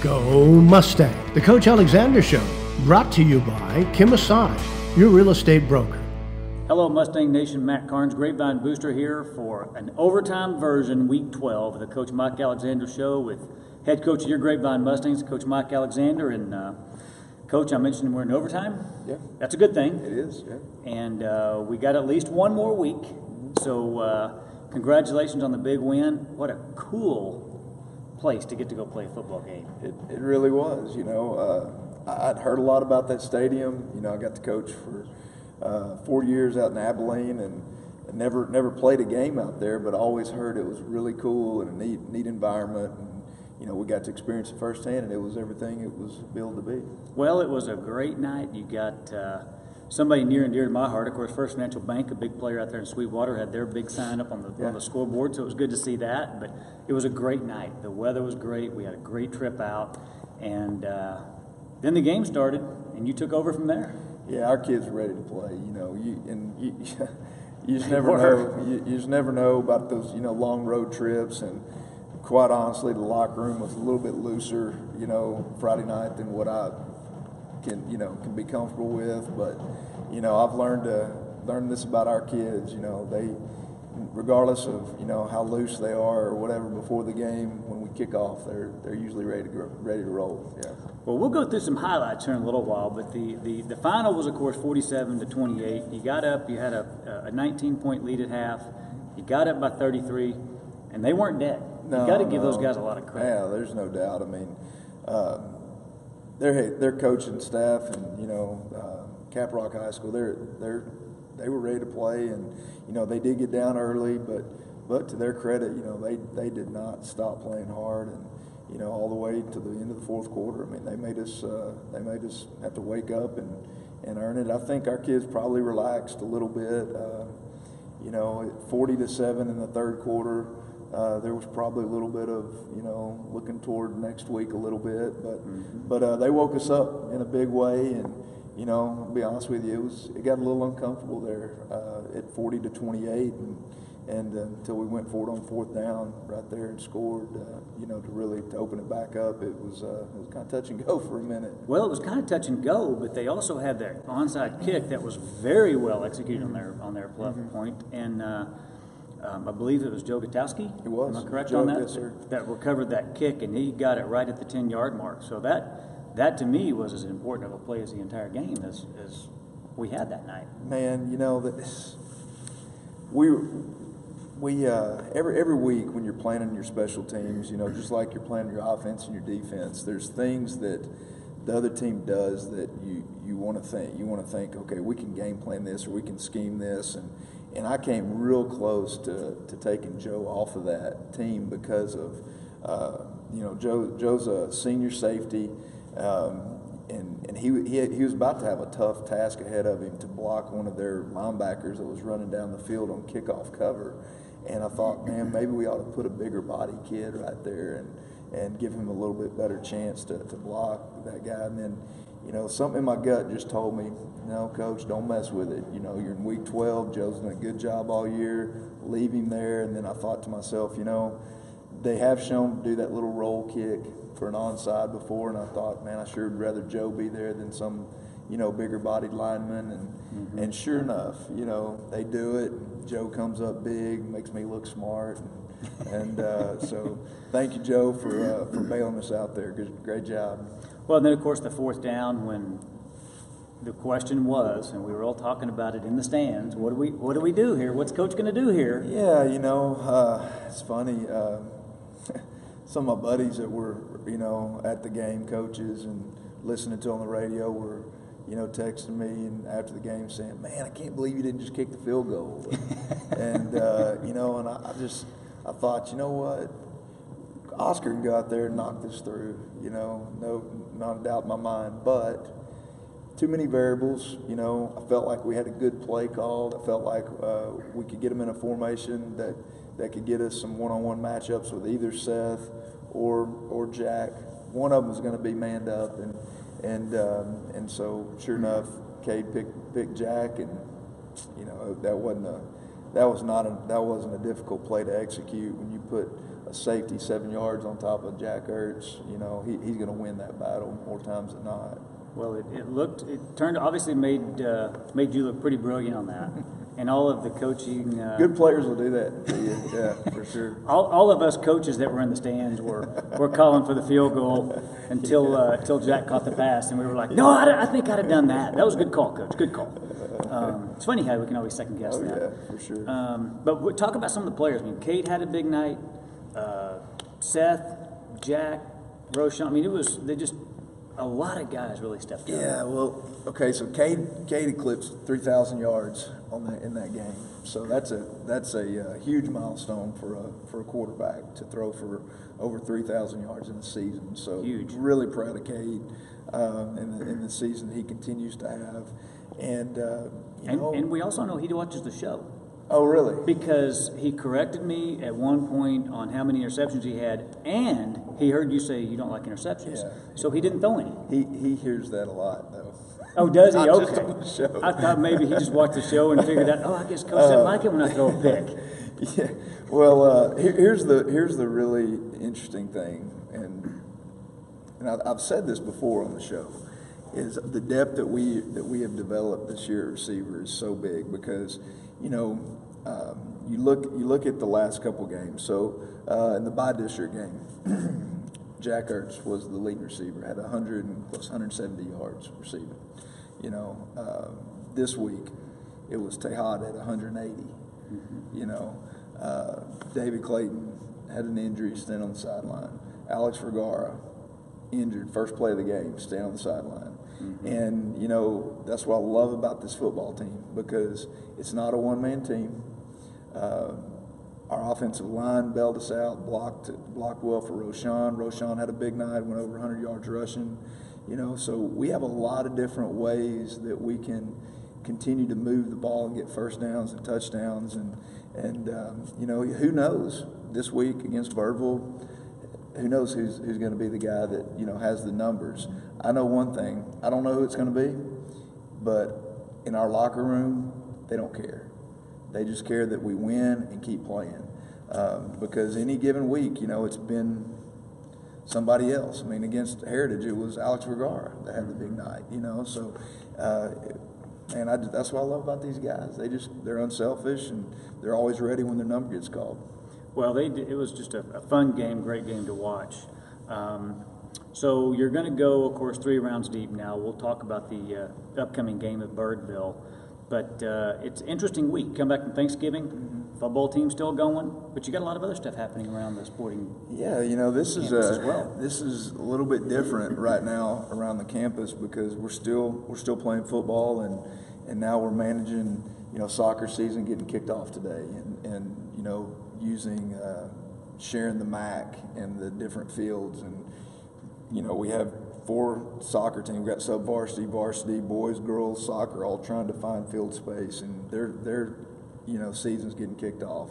Go Mustang, the Coach Alexander Show, brought to you by Kim Assad, your real estate broker. Hello, Mustang Nation. Matt Carnes, Grapevine Booster here for an overtime version, Week 12 of the Coach Mike Alexander Show with head coach of your Grapevine Mustangs, Coach Mike Alexander. And Coach, I mentioned we're in overtime. Yeah. That's a good thing. It is, yeah. And we got at least one more week. So congratulations on the big win. What a cool place to get to go play a football game. It really was. You know, I'd heard a lot about that stadium. You know, I got to coach for 4 years out in Abilene and never played a game out there, but I always heard it was really cool and a neat environment. And, you know, we got to experience it firsthand, and it was everything it was billed to be. Well, it was a great night. You got somebody near and dear to my heart. Of course, First Financial Bank, a big player out there in Sweetwater, had their big sign up on the scoreboard, so it was good to see that. But it was a great night. The weather was great. We had a great trip out, and then the game started, and you took over from there. Yeah, our kids were ready to play. You know, you just never know. You just never know about those long road trips. And quite honestly, the locker room was a little bit looser, Friday night than what I can be comfortable with. But I've learned this about our kids. They, regardless of how loose they are or whatever before the game, when we kick off, they're usually ready to roll. Yeah. Well, we'll go through some highlights here in a little while, but the final was, of course, 47-28. You got up, you had a 19-point lead at half. You got up by 33, and they weren't dead. You got to give those guys a lot of credit. Yeah, there's no doubt. I mean, their coaching staff and Caprock High School, they were ready to play, and they did get down early, but to their credit, they did not stop playing hard, and all the way to the end of the fourth quarter. I mean, they made us have to wake up and earn it. I think our kids probably relaxed a little bit. 40-7 in the third quarter. There was probably a little bit of looking toward next week a little bit, but they woke us up in a big way, and I'll be honest with you, it got a little uncomfortable there at 40-28, and until we went for it on fourth down right there and scored, to open it back up, it was kind of touch and go for a minute. Well, it was kind of touch and go, but they also had that onside kick that was very well executed on their point, and I believe it was Joe Gutowski. It was. Am I correct Joe, on that? Yes, sir. That recovered that kick, and he got it right at the 10-yard mark. So that to me was as important of a play as the entire game as we had that night. Man, every week when you're planning your special teams, just like you're planning your offense and your defense, there's things that the other team does that you want to think. You want to think, okay, we can game plan this or we can scheme this, and I came real close to taking Joe off of that team because of Joe's a senior safety. And he was about to have a tough task ahead of him to block one of their linebackers that was running down the field on kickoff cover. And I thought, man, maybe we ought to put a bigger body kid right there and give him a little bit better chance to block that guy. And then, something in my gut just told me, no, Coach, don't mess with it. You're in week 12. Joe's done a good job all year. Leave him there. And then I thought to myself, they have shown to do that little roll kick for an onside before, and I thought, man, I sure would rather Joe be there than some, bigger bodied lineman. And sure enough, they do it. Joe comes up big, makes me look smart, and so thank you, Joe, for bailing us out there. Great job. Well, and then of course the fourth down, when the question was, and we were all talking about it in the stands, what do we do here? What's Coach going to do here? Yeah, it's funny. Some of my buddies that were, at the game, coaches, and listening to on the radio were, texting me and after the game saying, man, I can't believe you didn't just kick the field goal. And, and I thought, you know what, Oscar can go out there and knock this through, no, not a doubt in my mind, but too many variables. I felt like we had a good play called. I felt like we could get them in a formation that could get us some one-on-one matchups with either Seth or Jack. One of them was going to be manned up, and so sure enough, Cade picked Jack, and that wasn't a difficult play to execute when you put a safety 7 yards on top of Jack Ertz, he's going to win that battle more times than not. Well, it turned obviously made you look pretty brilliant on that. And all of the coaching. Good players will do that to you, yeah, for sure. All of us coaches that were in the stands were calling for the field goal until Jack caught the pass, and we were like, "No, I think I'd have done that. That was a good call, Coach. Good call." It's funny how we can always second guess that. Yeah, for sure. But we'll talk about some of the players. I mean, Cade had a big night. Seth, Jack, Roshan. I mean, a lot of guys really stepped up. Yeah, well, okay, so Cade eclipsed 3,000 yards in that game. So that's a huge milestone for a quarterback to throw for over 3,000 yards in a season. So huge. Really proud of Cade in the season he continues to have. And we also know he watches the show. Oh, really? Because he corrected me at one point on how many interceptions he had, and he heard you say you don't like interceptions. Yeah. So he didn't throw any. He hears that a lot, though. Oh, does he? Not Okay. just on the show. I thought maybe he just watched the show and figured out, I guess Coach doesn't like it when I throw a pick. Yeah. Well, here's the really interesting thing, and I've said this before on the show, is the depth that we have developed this year at receiver is so big because, you look at the last couple games. So in the bi-district game, Jack Ertz was the lead receiver, had 170 yards receiving. This week it was Tehad at 180. David Clayton had an injury, staying on the sideline. Alex Vergara injured, first play of the game, staying on the sideline. Mm-hmm. And that's what I love about this football team, because it's not a one-man team. Our offensive line bailed us out, blocked well for Roshan. Roshan had a big night, went over 100 yards rushing. So we have a lot of different ways that we can continue to move the ball and get first downs and touchdowns. And who knows this week against Birdville? Who knows who's going to be the guy that has the numbers? I know one thing. I don't know who it's going to be, but in our locker room, they don't care. They just care that we win and keep playing. Because any given week, it's been somebody else. I mean, against Heritage, it was Alex Vergara that had the big night. So, that's what I love about these guys. They're unselfish, and they're always ready when their number gets called. Well, it was just a fun game, great game to watch. So you're going to go, of course, 3 rounds deep now. We'll talk about the upcoming game at Birdville. But it's an interesting week. Come back from Thanksgiving, mm-hmm. Football team still going, but you got a lot of other stuff happening around the sporting. Yeah, this is as well. This is a little bit different right now around the campus, because we're still playing football, and now we're managing soccer season getting kicked off today, and using sharing the MAC and the different fields, and we have 4 soccer teams. We've got sub-varsity, varsity, boys, girls, soccer, all trying to find field space, and their season's getting kicked off.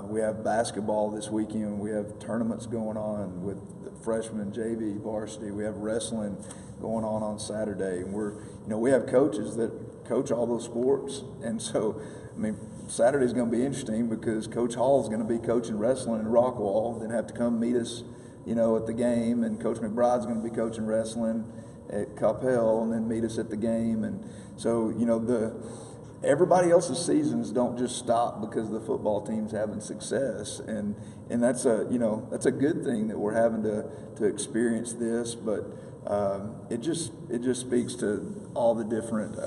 We have basketball this weekend. We have tournaments going on with the freshmen, JV, varsity. We have wrestling going on Saturday, and we have coaches that coach all those sports, and so Saturday's going to be interesting, because Coach Hall's going to be coaching wrestling in Rockwall, then have to come meet us at the game, and Coach McBride's going to be coaching wrestling at Coppell, and then meet us at the game. And so, everybody else's seasons don't just stop because the football team's having success, and that's a good thing that we're having to experience this. But it just speaks to all the different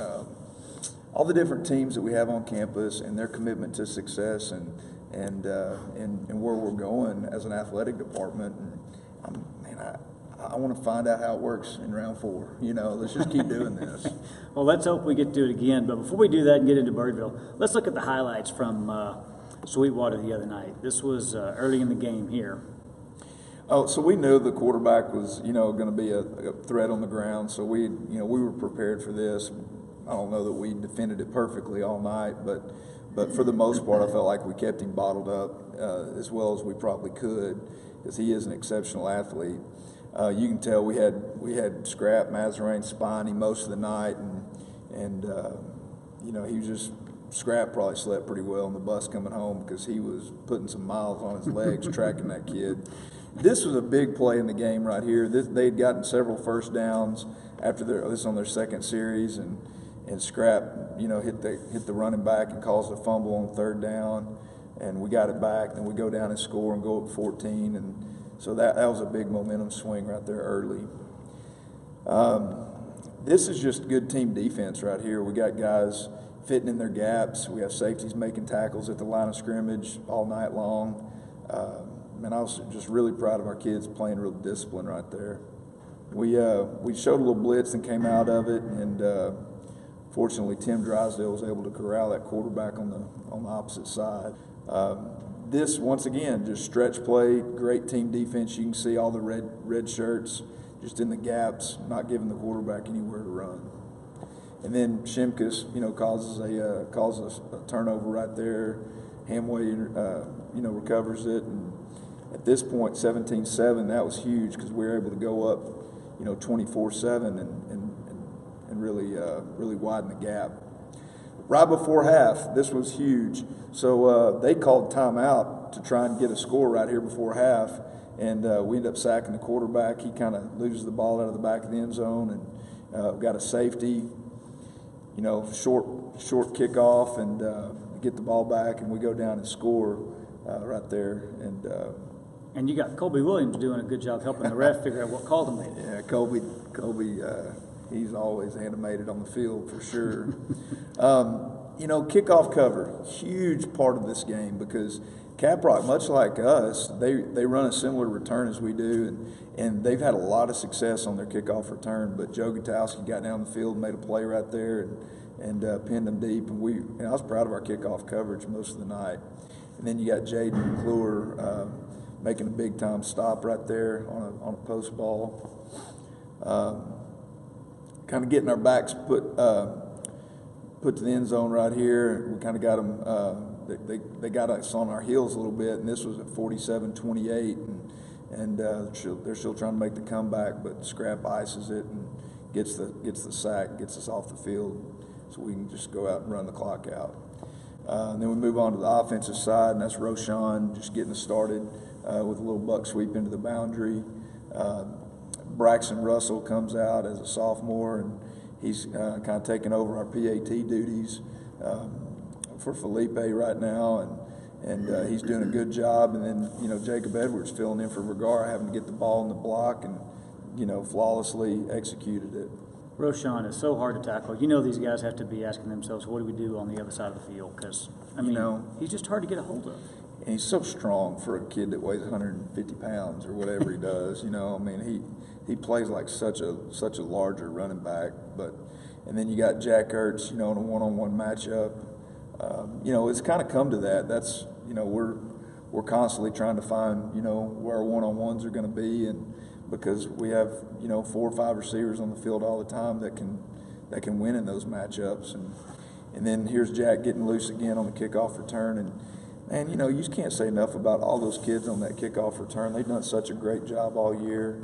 teams that we have on campus, and their commitment to success, and where we're going as an athletic department. And I want to find out how it works in round 4. Let's just keep doing this. Well, let's hope we get to it again. But before we do that and get into Birdville, let's look at the highlights from Sweetwater the other night. This was early in the game here. Oh, so we knew the quarterback was, going to be a threat on the ground. So we were prepared for this. I don't know that we defended it perfectly all night, but for the most part, I felt like we kept him bottled up as well as we probably could, because he is an exceptional athlete. You can tell we had Scrap Mazarine spine him most of the night, and he was just Scrap probably slept pretty well on the bus coming home because he was putting some miles on his legs tracking that kid. This was a big play in the game right here. They'd gotten several first downs after this on their second series, and Scrap, hit the running back and caused a fumble on third down, and we got it back. Then we go down and score and go up 14, and so that was a big momentum swing right there early. This is just good team defense right here. We got guys fitting in their gaps. We have safeties making tackles at the line of scrimmage all night long. And I was just really proud of our kids playing real discipline right there. We showed a little blitz and came out of it, and fortunately Tim Drysdale was able to corral that quarterback on the opposite side. This, once again, just stretch play, great team defense. You can see all the red shirts just in the gaps, not giving the quarterback anywhere to run. And then Shimkus, causes a turnover right there. Hamway, recovers it. And at this point, 17-7, that was huge because we were able to go up, 24-7 and really widen the gap. Right before half, this was huge. So they called timeout to try and get a score right here before half. And we end up sacking the quarterback. He kind of loses the ball out of the back of the end zone, and got a safety, short kickoff, and get the ball back, and we go down and score right there. And you got Colby Williams doing a good job helping the ref figure out what call to make. Yeah, Colby, he's always animated on the field for sure. Kickoff cover, huge part of this game because Caprock, much like us, they run a similar return as we do, and they've had a lot of success on their kickoff return. But Joe Gutowski got down the field and made a play right there and pinned them deep. And I was proud of our kickoff coverage most of the night. And then you got Jaden McClure making a big time stop right there on a post ball. Kind of getting our backs put to the end zone right here. We kind of got them. They got us on our heels a little bit, and this was at 47-28, and they're still trying to make the comeback, but Scrap ices it and gets the sack, gets us off the field, so we can just go out and run the clock out. And then we move on to the offensive side, and that's Roshan just getting us started with a little buck sweep into the boundary. Braxton Russell comes out as a sophomore, and he's kind of taking over our PAT duties for Felipe right now, and he's doing a good job. And then Jacob Edwards filling in for Vergara, having to get the ball in the block and flawlessly executed it. Roshan is so hard to tackle. These guys have to be asking themselves, what do we do on the other side of the field? Because he's just hard to get a hold of. And he's so strong for a kid that weighs 150 pounds or whatever he does. He plays like such a larger running back. And then you got Jack Ertz, in a one-on-one matchup. It's kind of come to that. That's we're constantly trying to find where our one-on-ones are going to be, and because we have 4 or 5 receivers on the field all the time that can win in those matchups, and then here's Jack getting loose again on the kickoff return, and you just can't say enough about all those kids on that kickoff return. They've done such a great job all year.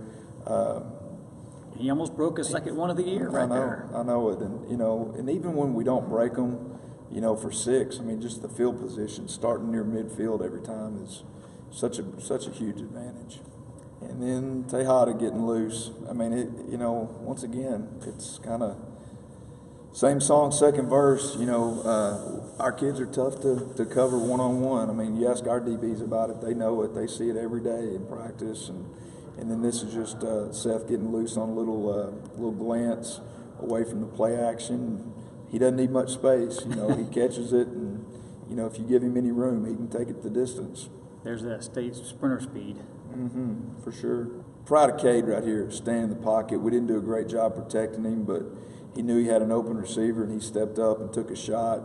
He almost broke his second one of the year right there. I know it, and even when we don't break them. For 6, just the field position, starting near midfield every time is such a huge advantage. And then Tejada getting loose. Once again, it's kind of same song, second verse. Our kids are tough to cover one-on-one. You ask our DBs about it, they know it. They see it every day in practice. And then this is just Seth getting loose on a little glance away from the play action. He doesn't need much space. He catches it, and if you give him any room, he can take it the distance. There's that state sprinter speed. For sure. Proud of Cade right here, staying in the pocket. We didn't do a great job protecting him, but he knew he had an open receiver, and he stepped up and took a shot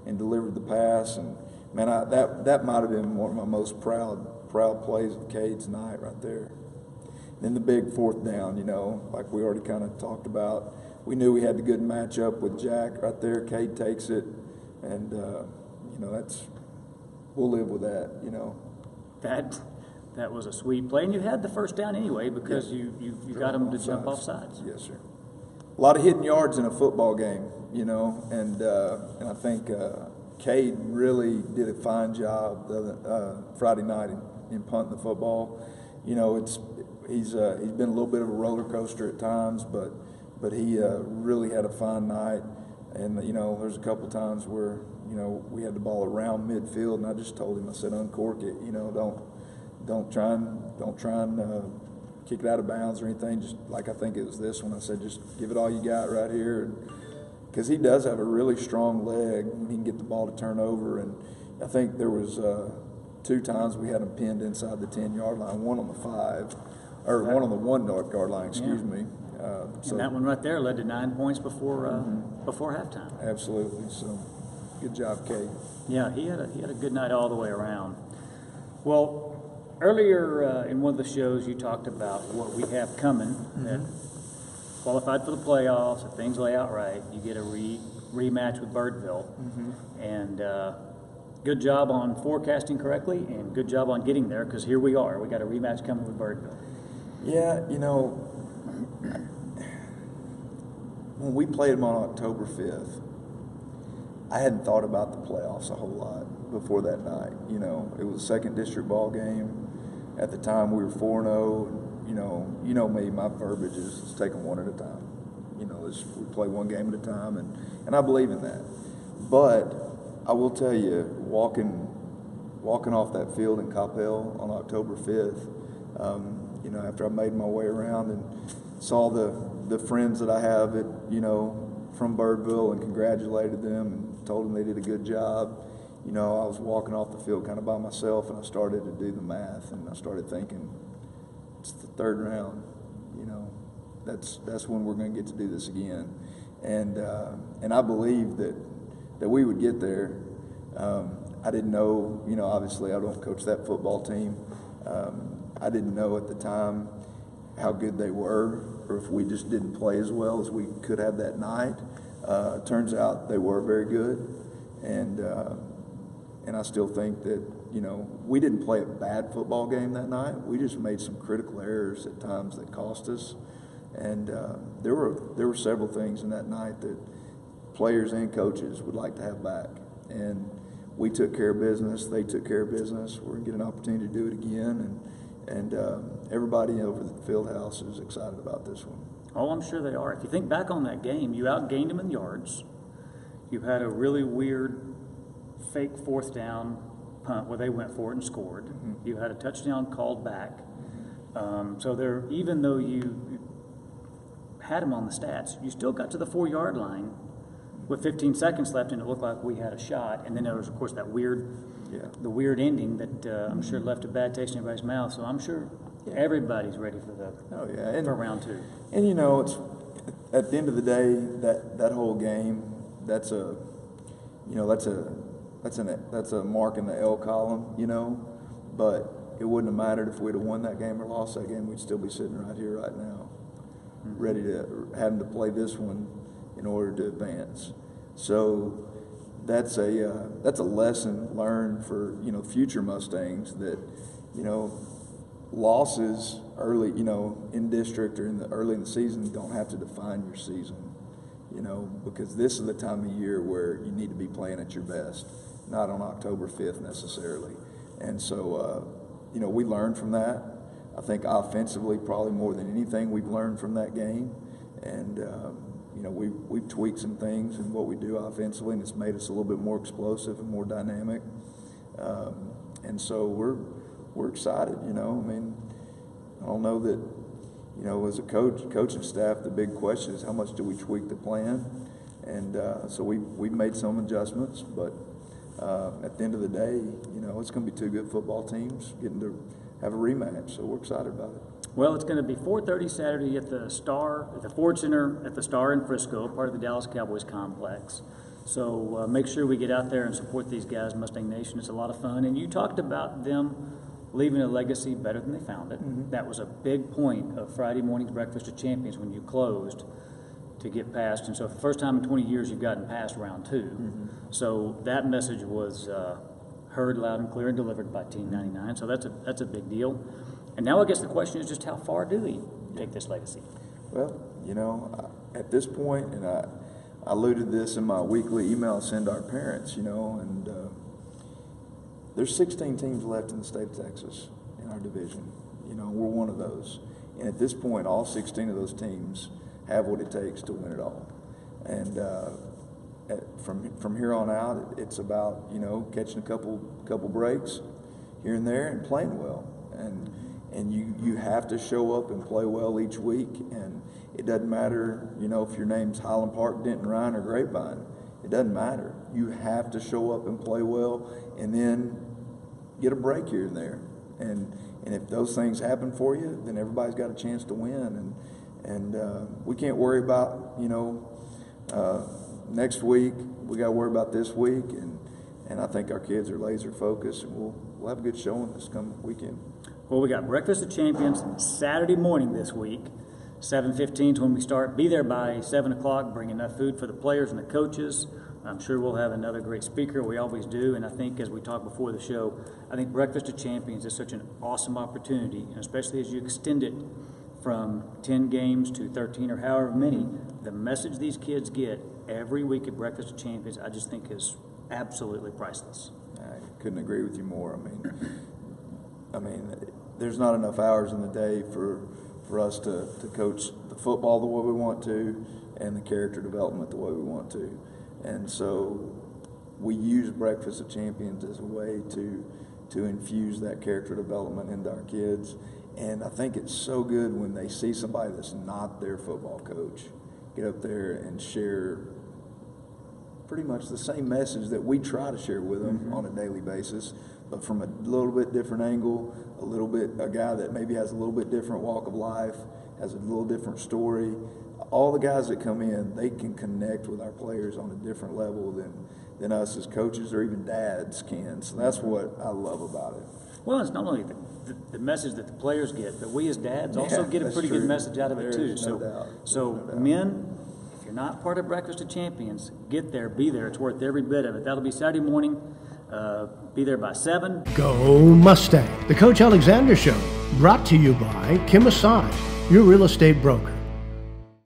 and delivered the pass. And man, that might have been one of my most proud plays of Cade's night right there. Then the big fourth down, like we already kind of talked about. We knew we had the good matchup with Jack right there. Cade takes it, and we'll live with that. That was a sweet play, and you had the first down anyway because you got him to jump off sides. Yes, sir. A lot of hidden yards in a football game, and I think Cade really did a fine job Friday night in punting the football. You know, he's been a little bit of a roller coaster at times, but he really had a fine night. And you know, there's a couple times where we had the ball around midfield, and I just told him, I said, uncork it. You know, don't try and kick it out of bounds or anything. Just like I think it was this one, I said, just give it all you got right here, because he does have a really strong leg when he can get the ball to turn over. And I think there was 2 times we had him pinned inside the 10-yard line, one on the 5, or one on the 1-yard line, excuse me. So and that one right there led to 9 points before before halftime. Absolutely. So good job, Kate. Yeah, he had a good night all the way around. Well, earlier in one of the shows, you talked about what we have coming. That qualified for the playoffs, if things lay out right, you get a rematch with Birdville. And good job on forecasting correctly, and good job on getting there, because here we are. We got a rematch coming with Birdville. Yeah, you know, when we played them on October 5th, I hadn't thought about the playoffs a whole lot before that night. You know, it was a second district ball game. At the time, we were 4-0. You know me, my verbiage is let's take them one at a time. You know, we play one game at a time, and I believe in that. But I will tell you, walking off that field in Coppell on October 5th, you know, after I made my way around and saw the friends that I have from Birdville and congratulated them and told them they did a good job. You know, I was walking off the field kind of by myself, and I started to do the math, and I started thinking, it's the 3rd round. You know, that's when we're going to get to do this again, and I believe that we would get there. I didn't know, you know, obviously I don't coach that football team. I didn't know at the time how good they were, or if we just didn't play as well as we could have that night. Turns out they were very good, and I still think that, you know, we didn't play a bad football game that night. We just made some critical errors at times that cost us, and there were several things in that night that players and coaches would like to have back. And we took care of business. They took care of business. We're going to get an opportunity to do it again, and everybody over the field house is excited about this one. Oh, I'm sure they are. If you think back on that game, you outgained them in yards. You had a really weird fake 4th down punt where they went for it and scored. You had a touchdown called back. So even though you had them on the stats, you still got to the 4-yard line with 15 seconds left, and it looked like we had a shot. And then there was, of course, that weird ending that I'm sure left a bad taste in everybody's mouth. So I'm sure everybody's ready for for round 2. And you know, it's at the end of the day, that whole game, that's a mark in the L column, you know. But it wouldn't have mattered if we'd have won that game or lost that game. We'd still be sitting right here right now, ready to having to play this one in order to advance. So that's a lesson learned for, you know, future Mustangs, that, you know, losses early, you know, in district or early in the season don't have to define your season, you know, because this is the time of year where you need to be playing at your best, not on October 5th necessarily. And so, you know, we learned from that. I think offensively, probably more than anything, we've learned from that game. And, you know, we've tweaked some things in what we do offensively, and it's made us a little bit more explosive and more dynamic. And so we're excited, you know. I mean, I don't know that, you know, as a coaching staff, the big question is how much do we tweak the plan? And so we've made some adjustments, but at the end of the day, you know, it's going to be 2 good football teams getting to have a rematch, so we're excited about it. Well, it's going to be 4:30 Saturday at the Star, at the Ford Center, at the Star in Frisco, part of the Dallas Cowboys complex. So make sure we get out there and support these guys, Mustang Nation. It's a lot of fun. And you talked about them leaving a legacy better than they found it. That was a big point of Friday morning's Breakfast of Champions when you closed to get past. And so for the first time in 20 years, you've gotten past round 2. So that message was heard loud and clear and delivered by Team 99. So that's a big deal. And now I guess the question is just how far do we take this legacy? Well, you know, at this point, and I I alluded to this in my weekly email I send our parents, and there's 16 teams left in the state of Texas in our division. We're one of those. And at this point, all 16 of those teams have what it takes to win it all. And from here on out, it's about, catching a couple breaks here and there and playing well. And you have to show up and play well each week. And it doesn't matter, if your name's Highland Park, Denton Ryan, or Grapevine. It doesn't matter. You have to show up and play well, and then get a break here and there. And if those things happen for you, then everybody's got a chance to win. And we can't worry about, next week. We got to worry about this week. And I think our kids are laser focused, and we'll have a good showing this coming weekend. Well, we got Breakfast of Champions Saturday morning this week. 7:15 is when we start. Be there by 7 o'clock. Bring enough food for the players and the coaches. I'm sure we'll have another great speaker. We always do. And I think, as we talked before the show, I think Breakfast of Champions is such an awesome opportunity, and especially as you extend it from 10 games to 13 or however many, the message these kids get every week at Breakfast of Champions, I just think is absolutely priceless. I couldn't agree with you more. I mean, there's not enough hours in the day for us to coach the football the way we want to and the character development the way we want to. And so we use Breakfast of Champions as a way to infuse that character development into our kids. And I think it's so good when they see somebody that's not their football coach get up there and share pretty much the same message that we try to share with them on a daily basis, but from a little bit different angle, a guy that maybe has a little bit different walk of life, has a little different story. All the guys that come in, they can connect with our players on a different level than us as coaches or even dads can. So that's what I love about it. Well, it's not only the message that the players get, but we as dads also get a pretty good message out of it too. So men, if you're not part of Breakfast of Champions, get there, be there. It's worth every bit of it. That'll be Saturday morning. Be there by 7. Go Mustang! The Coach Alexander Show, brought to you by Kim Massage, your real estate broker.